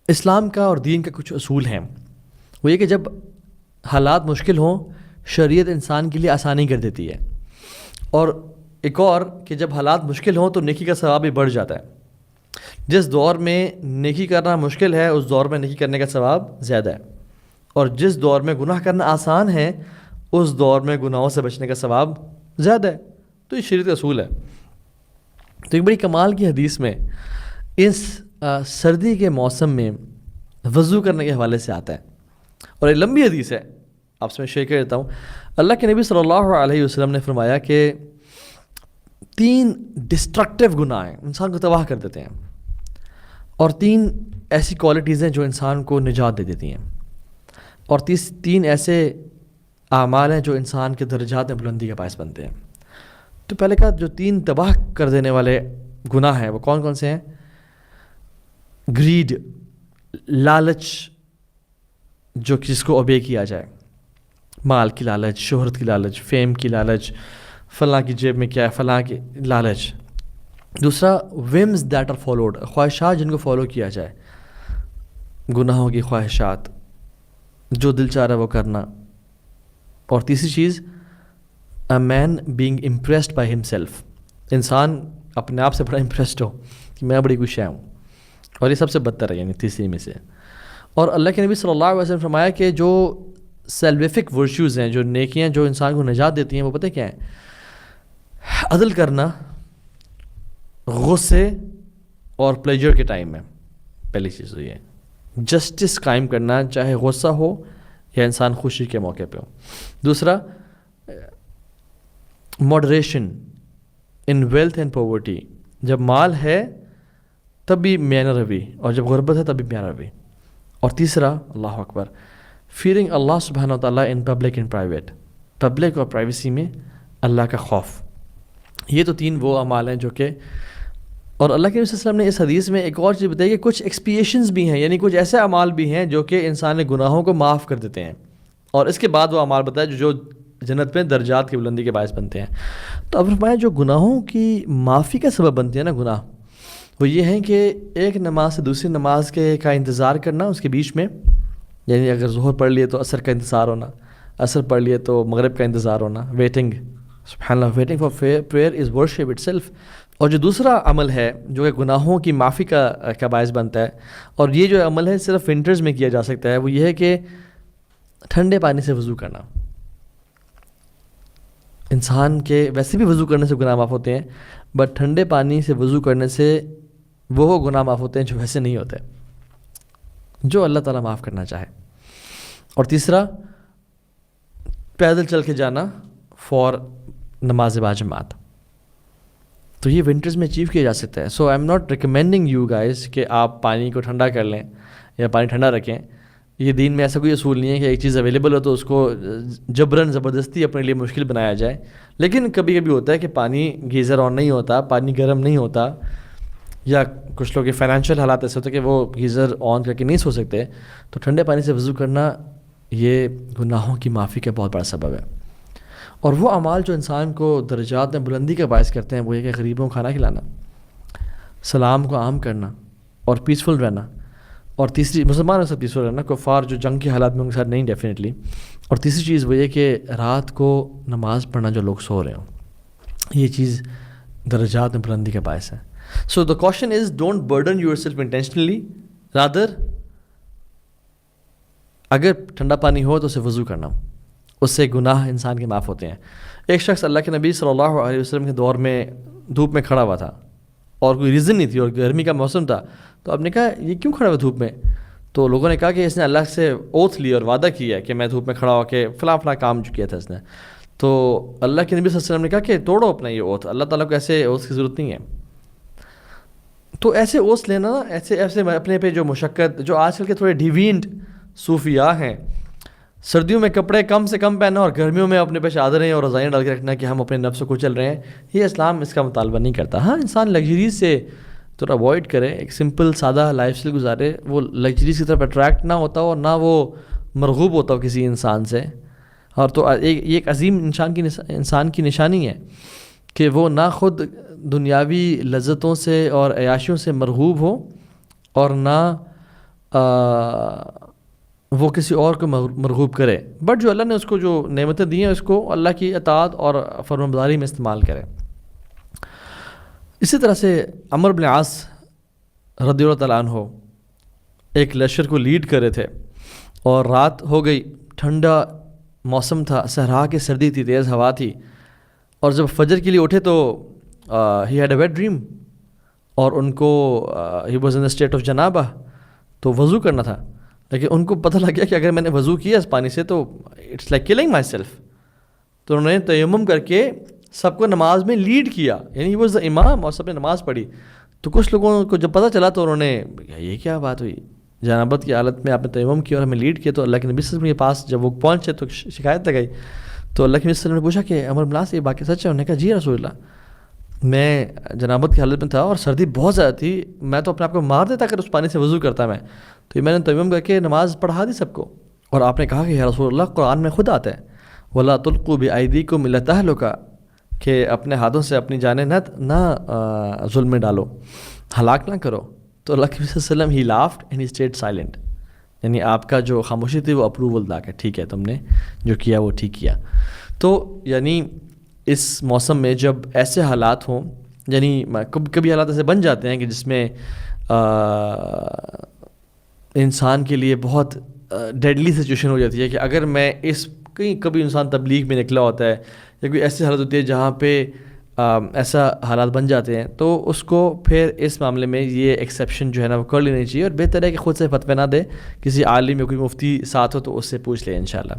اسلام کا اور دین کا کچھ اصول ہیں، وہ یہ کہ جب حالات مشکل ہوں شریعت انسان کے لیے آسانی کر دیتی ہے، اور ایک اور کہ جب حالات مشکل ہوں تو نیکی کا ثواب بھی بڑھ جاتا ہے۔ جس دور میں نیکی کرنا مشکل ہے اس دور میں نیکی کرنے کا ثواب زیادہ ہے، اور جس دور میں گناہ کرنا آسان ہے اس دور میں گناہوں سے بچنے کا ثواب زیادہ ہے۔ تو یہ شریعت کا اصول ہے۔ تو ایک بڑی کمال کی حدیث میں اس سردی کے موسم میں وضو کرنے کے حوالے سے آتا ہے، اور ایک لمبی حدیث ہے، آپ سے میں شیئر کر دیتا ہوں۔ اللہ کے نبی صلی اللہ علیہ وسلم نے فرمایا کہ 3 ڈسٹرکٹیو گناہ ہیں، انسان کو تباہ کر دیتے ہیں، اور 3 ایسی کوالٹیز ہیں جو انسان کو نجات دے دیتی ہیں، اور 3 ایسے اعمال ہیں جو انسان کے درجات میں بلندی کا باعث بنتے ہیں۔ تو پہلے کا جو 3 تباہ کر دینے والے گناہ ہیں وہ کون کون سے ہیں؟ گریڈ، لالچ، جو جس کو اوبے کیا جائے، مال کی لالچ، شہرت کی لالچ، فیم کی لالچ، فلاں کی جیب میں کیا ہے، فلاں کی لالچ۔ دوسرا ومز دیٹ آر فالوڈ، خواہشات جن کو فالو کیا جائے، گناہوں کی خواہشات، جو دل چاہ رہا وہ کرنا۔ اور تیسری چیز اے مین بینگ امپریسڈ بائی ہمسیلف، انسان اپنے آپ سے بڑا امپریسڈ ہو کہ میں بڑی کچھ ہوں، اور یہ سب سے بدتر ہے، یعنی تیسری میں سے۔ اور اللہ کے نبی صلی اللہ علیہ وسلم نے فرمایا کہ جو سیلویفک ورچوز ہیں، جو نیکیاں جو انسان کو نجات دیتی ہیں، وہ پتہ کیا ہیں؟ عدل کرنا غصے اور پلیجر کے ٹائم میں، پہلی چیز تو یہ ہے جسٹس قائم کرنا، چاہے غصہ ہو یا انسان خوشی کے موقع پہ ہو۔ دوسرا moderation in wealth and poverty, جب مال ہے تب بھی میانہ روی، اور جب غربت ہے تب بھی میانہ روی۔ اور تیسرا اللہ اکبر، فیئرنگ اللہ سبحانہ وتعالیٰ in public and private, public اور پرائیویسی میں اللہ کا خوف۔ یہ تو 3 وہ اعمال ہیں جو کہ، اور اللہ کے نبی صلی اللہ علیہ وسلم نے اس حدیث میں ایک اور چیز بتائی کہ کچھ ایکسپیشنز بھی ہیں، یعنی کچھ ایسے اعمال بھی ہیں جو کہ انسان کے گناہوں کو معاف کر دیتے ہیں، اور اس کے بعد وہ اعمال بتایا جو جنت میں درجات کی بلندی کے باعث بنتے ہیں۔ تو اب فرمایا جو گناہوں کی معافی کا سبب بنتے ہیں نا گناہ، وہ یہ ہیں کہ ایک نماز سے دوسری نماز کا انتظار کرنا اس کے بیچ میں، یعنی اگر ظہر پڑھ لیے تو عصر کا انتظار ہونا، عصر پڑھ لیے تو مغرب کا انتظار ہونا، ویٹنگ، سبحان اللہ، waiting for prayer is worship itself. اور جو دوسرا عمل ہے جو کہ گناہوں کی معافی کا باعث بنتا ہے، اور یہ جو عمل ہے صرف ونٹرز میں کیا جا سکتا ہے، وہ یہ ہے کہ ٹھنڈے پانی سے وضو کرنا۔ انسان کے ویسے بھی وضو کرنے سے گناہ معاف ہوتے ہیں، بٹ ٹھنڈے پانی سے وضو کرنے سے وہ گناہ معاف ہوتے ہیں جو ویسے نہیں ہوتے، جو اللہ تعالیٰ معاف کرنا چاہے۔ اور تیسرا پیدل چل کے جانا فار نماز باجماعت، تو یہ ونٹرز میں اچیو کیا جا سکتا ہے۔ So I am not recommending you guys کہ آپ پانی کو ٹھنڈا کر لیں یا پانی ٹھنڈا رکھیں، یہ دین میں ایسا کوئی اصول نہیں ہے کہ ایک چیز اویلیبل ہو تو اس کو جبراً زبردستی اپنے لیے مشکل بنایا جائے۔ لیکن کبھی کبھی ہوتا ہے کہ پانی گیزر آن نہیں ہوتا، پانی گرم نہیں ہوتا، یا کچھ لوگ کے فائنینشیل حالات ایسے ہوتے ہیں کہ وہ گیزر آن کر کے نہیں سو سکتے، تو ٹھنڈے پانی سے وضو کرنا یہ گناہوں کی معافی کا بہت بڑا سبب ہے۔ اور وہ اعمال جو انسان کو درجات میں بلندی کا باعث کرتے ہیں وہ یہ کہ غریبوں کو کھانا کھلانا، سلام کو عام کرنا، اور پیسفل رہنا۔ اور تیسری مسلمانوں سے پیسفل رہنا، کفار جو جنگ کے حالات میں ان کے ساتھ نہیں ڈیفینیٹلی۔ اور تیسری چیز وہ یہ کہ رات کو نماز پڑھنا جو لوگ سو رہے ہوں، یہ چیز درجات میں بلندی کا باعث ہے۔ So the caution is don't burden yourself intentionally, rather اگر ٹھنڈا پانی ہو تو اسے وضو کرنا، اس سے گناہ انسان کے معاف ہوتے ہیں۔ ایک شخص اللہ کے نبی صلی اللہ علیہ وسلم کے دور میں دھوپ میں کھڑا ہوا تھا، اور کوئی ریزن نہیں تھی، اور گرمی کا موسم تھا، تو آپ نے کہا یہ کیوں کھڑا ہوا دھوپ میں؟ تو لوگوں نے کہا کہ اس نے اللہ سے اوتھ لی اور وعدہ کیا ہے کہ میں دھوپ میں کھڑا ہو کے فلاں فلاں کام جو کیا تھا اس نے۔ تو اللہ کے نبی صلی اللہ علیہ وسلم نے کہا کہ توڑو اپنا یہ اوتھ، اللہ تعالیٰ کو ایسے اوتھ کی ضرورت نہیں ہے۔ تو ایسے اوتھ لینا نا، ایسے اپنے پہ جو مشقت، جو آج کل کے تھوڑے ڈیوینٹ صوفیاء ہیں، سردیوں میں کپڑے کم سے کم پہننا اور گرمیوں میں اپنے پہ چادریں اور رضائیاں ڈال کے رکھنا کہ ہم اپنے نفس کو چل رہے ہیں، یہ اسلام اس کا مطالبہ نہیں کرتا۔ ہاں، انسان لگژریز سے تھوڑا اوائڈ کرے، ایک سمپل سادہ لائف اسٹائل گزارے، وہ لگژریز کی طرف اٹریکٹ نہ ہوتا ہو اور نہ وہ مرغوب ہوتا ہو کسی انسان سے۔ اور تو ایک عظیم انسان کی نشانی ہے کہ وہ نہ خود دنیاوی لذتوں سے اور عیاشیوں سے مرغوب ہو، اور نہ وہ کسی اور کو مرغوب کرے، بٹ جو اللہ نے اس کو جو نعمتیں دی ہیں اس کو اللہ کی اطاعت اور فرمانبرداری میں استعمال کرے۔ اسی طرح سے عمرو بن عاص رضی اللہ تعالیٰ عنہ ایک لشکر کو لیڈ کر رہے تھے، اور رات ہو گئی، ٹھنڈا موسم تھا، صحرا کی سردی تھی، تیز ہوا تھی، اور جب فجر کے لیے اٹھے تو ہی ہیڈ اے ویٹ ڈریم، اور ان کو ہی واز ان اسٹیٹ آف جنابہ، تو وضو کرنا تھا، لیکن ان کو پتہ لگ گیا کہ اگر میں نے وضو کیا اس پانی سے تو it's like killing myself, تو انہوں نے تیمم کر کے سب کو نماز میں لیڈ کیا، یعنی ہی واز دا امام، اور سب نے نماز پڑھی۔ تو کچھ لوگوں کو جب پتہ چلا تو انہوں نے یہ کیا بات ہوئی، جنابت کی حالت میں آپ نے تیمم کیا اور ہمیں لیڈ کیا؟ تو اللہ کے نبی صلی اللہ علیہ وسلم کے پاس جب وہ پہنچے تو شکایت لگائی، تو اللہ کے نبی صلی اللہ علیہ وسلم نے پوچھا کہ عمرو بن عاص یہ باقی سچ ہے؟ انہوں نے کہا جی رسول اللہ، میں جنابت کی حالت میں تھا اور سردی بہت زیادہ تھی، میں تو اپنے آپ کو مار دیتا اگر اس پانی سے وضو کرتا میں، تو یہ میں نے تیمم کر کے نماز پڑھا دی سب کو۔ اور آپ نے کہا کہ یا رسول اللہ قرآن میں خود آتا ہے وَلَا تُلْقُوا بِأَيْدِيكُمْ إِلَى التَّهْلُكَةِ، کہ اپنے ہاتھوں سے اپنی جانیں نہ ظلم میں ڈالو، ہلاک نہ کرو۔ تو اللہ کے نبی صلی اللہ علیہ وسلم ہی laughed and he stayed silent, یعنی آپ کا جو خاموشی تھی وہ اپروول دا کہ ٹھیک ہے تم نے جو کیا وہ ٹھیک کیا۔ تو یعنی اس موسم میں جب ایسے حالات ہوں، یعنی کبھی حالات ایسے بن جاتے ہیں کہ جس میں انسان کے لیے بہت ڈیڈلی سچویشن ہو جاتی ہے کہ اگر میں کبھی انسان تبلیغ میں نکلا ہوتا ہے یا کوئی ایسی حالت ہوتی ہے جہاں پہ ایسا حالات بن جاتے ہیں، تو اس کو پھر اس معاملے میں یہ ایکسیپشن جو ہے نا وہ کر لینی چاہیے، اور بہتر ہے کہ خود سے فتوی نہ دے، کسی عالم یا کوئی مفتی ساتھ ہو تو اس سے پوچھ لیں انشاءاللہ۔